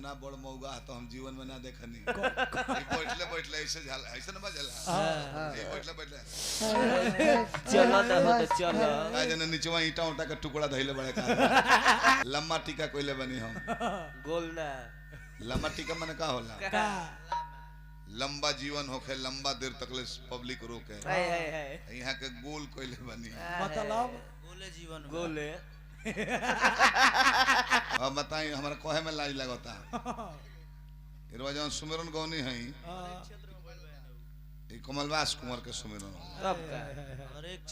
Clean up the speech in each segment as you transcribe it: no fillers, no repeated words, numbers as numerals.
इतना बड़ मौगा तो हम जीवन में ना देखनी बैठले बैठले ऐसे झाला ऐसे ना बजला बैठले बैठले चलो ना हो तो चलो का जने नीचवा ईटा उटा का टुकड़ा धइले बड़े का लम्बा टीका कोइले बनी हम गोल ना लम्बा टीका माने का होला का लंबा जीवन होखे लंबा देर तकले पब्लिक रोके है यहाँ के गोल कोइले बनी मतलब गोले जीवन गोले अब बताई हमारा कोहे में लाज लगता इरवा जौन सुमिरन गौनी है कमलवास कुंवर के सुमिरन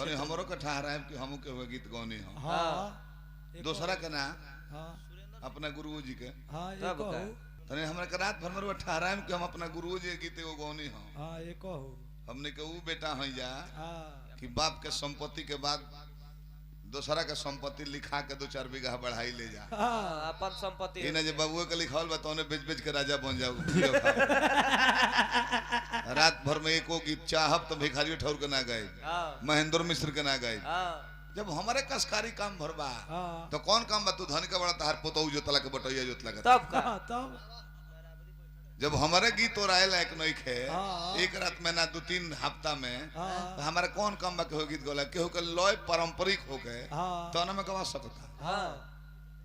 अरे हमरो के ठहरा है कि हमू के हुए गीत गौनी हम दूसरा के ना अपना गुरुजी के तने हमरा के रात भर में ठहरा है कि हम अपना गुरुजी गीत एगो गौनी हम हां ये कहू हमने के ऊ बेटा है जा कि बाप के संपत्ति के बाद दूसरा के संपत्ति लिखा के 2-4 बीघा बढ़ाई ले जा अपन संपत्ति इने जे बाबुए के लिखावल बा तोने बेच-बेच के राजा बन जाओ रात भर में एको गीत चाहब तो भिखारी ठौर के ना गए महेंद्र मिश्र के ना गए जब हमारे कसकारी काम भरबा तो कौन काम बा तू धन के बड़ा तहार पोतौ जोतला के बटैया जोतला के तब का तब जब हमारे गीत और आए लायक नहीं खे एक रात में ना 2-3 हफ्ता में तो हमारे कौन काम बा के गीत गोला केहू के लय पारंपरिक हो गए तो ना में गवा सकता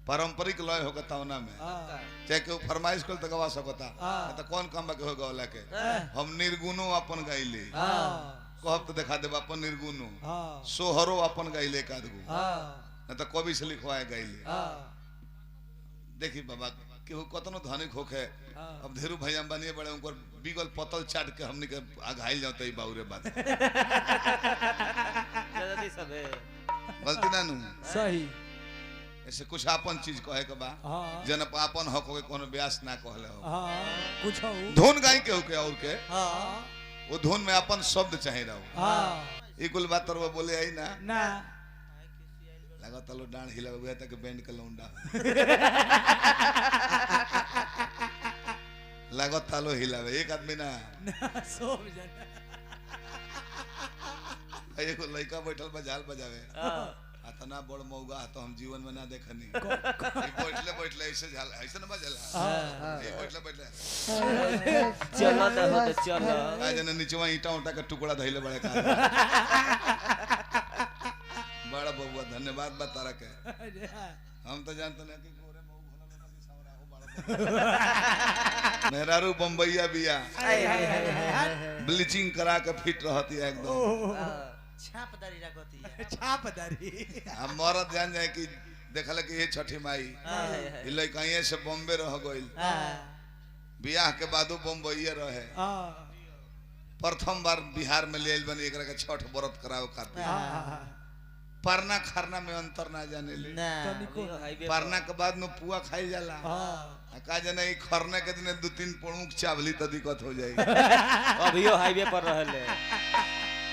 पारंपरिक लय हो गता ना में चाहे केहू फरमाइश कर तो गवा सकता तो कौन काम बा के गौला के हम निर्गुणो अपन गाइले कहब तो दिखा देब अपन निर्गुणो सोहरो अपन गाइले कादगु ना तो कवि से लिखवाए गाइले देखी बाबा केहू कतनो धनिक होखे अब धेरू भैया बनिए बड़े उनकर बिगल पतल चाट के हमनी के आघाइल जाते ही बाउरे बात जल्दी सब है गलती ना नु सही ऐसे कुछ अपन चीज कहे के बा जन अपन हक के कोनो ब्यास ना कहले हो कुछ हो धुन गाई के हो के और के वो धुन में अपन शब्द चाहे रहो ई कुल बात वो बोले आई ना ना लगता लो डांड हिला हुआ तक बैंड के लौंडा लगता लो हिलावे एक आदमी ना सब जना एगो लड़का बैठल बा झाल बजावे इतना बड़ मौगा तो हम जीवन में ना देखनी बैठले बैठले ऐसे झाल ऐसे ना बजला बैठले बैठले चलो ना हो तो चलो का जने नीचवा ईटा उटा का टुकड़ा धइले बड़े का बड़ा बबुआ धन्यवाद बा तारा के हम तो जानते ना कि गोरे मऊ भला ना कि सावरा हो बड़ा मेहरारू बम्बईया बिया ब्लीचिंग करा के फिट रहती है एकदम छापदारी रखती है छापदारी हम मरद जान जाए कि देखल कि ये छठी माई ई लइकाइए से बॉम्बे रह गइल बियाह के बादो बम्बईया रहे प्रथम बार बिहार में ले बनी एकरा के छठ व्रत करावे खातिर परना खरना में अंतर ना जाने ले परना के बाद में पुआ खाई जाला का जाने ई खरना के दिन 2-3 पणुक चावली त दिक्कत हो जाएगी अभियो हाईवे पर रहले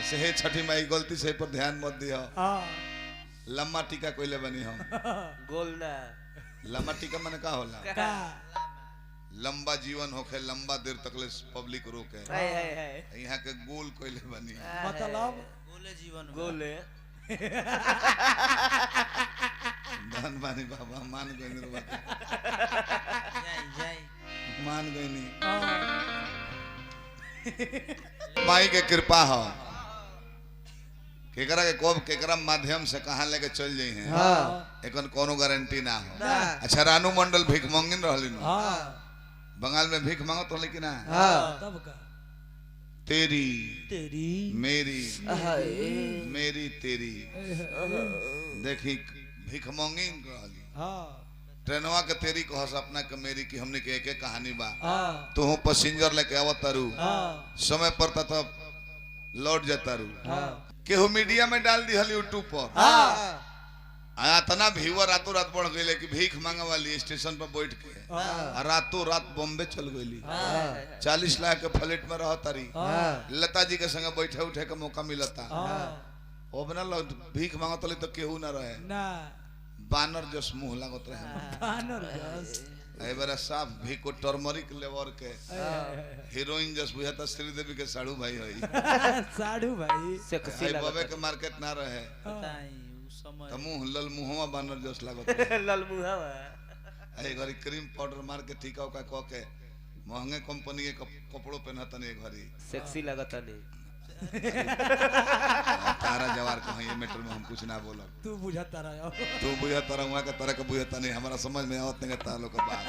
से हे छठी माई गलती से पर ध्यान मत दियो लम्बा टीका कोइले बनी हम गोल ना लम्बा टीका माने का होला का लंबा जीवन होखे लंबा देर तकले पब्लिक रोके है यहाँ के गोल कोइले बनी मतलब गोले जीवन गोले धन बानी बाबा मान गइनी रे बात जय मान गइनी माई के कृपा हो केकरा के कोब केकरा माध्यम से कहां लेके चल जाई हैं एकन कोनो गारंटी ना हो अच्छा रानू मंडल भीख मांगिन रहलिन बंगाल में भीख मांगत हो लेकिन ना तब का तेरी तेरी मेरी मेरी तेरी देखी भीख मांगिन रहली ट्रेनवा के तेरी कह सपना के मेरी की हमने के एक कहानी बा तू पैसेंजर लेके आवत तारू समय पर तब लौट जाता रू केहू मीडिया में डाल दी हल यूट्यूब पर इतना व्यूअर रातों रात बढ़ गए कि भीख मांगे वाली स्टेशन पर बैठ के रातों रात बॉम्बे चल गई 40 लाख के फ्लैट में रह तारी लता जी के संग बैठे उठे के मौका मिलता ओबना भीख मांगत तो केहू ना रहे ना बानर जस मुंह लागत रहे बानर जस एबारा साफ भी को टर्मरिक लेवर के हीरोइन जस बुझाता श्रीदेवी के साड़ू भाई होई साड़ू भाई सेक्सी आई बबे के मार्केट ना रहे बताई उस समय त मुंह लल मुंहवा बानर जस लागत लल मुहावा ए घरी क्रीम पाउडर मार के टीका उका क के महंगे कंपनी के कपड़ों पहनता नहीं घरी सेक्सी लगता नहीं। तारा जवार को ये मैटर में हम कुछ ना बोलब तू बुझाता रहा तू बुझा तरह वहाँ का तरह का बुझाता नहीं हमारा समझ में आवत नहीं तारा लोग का बात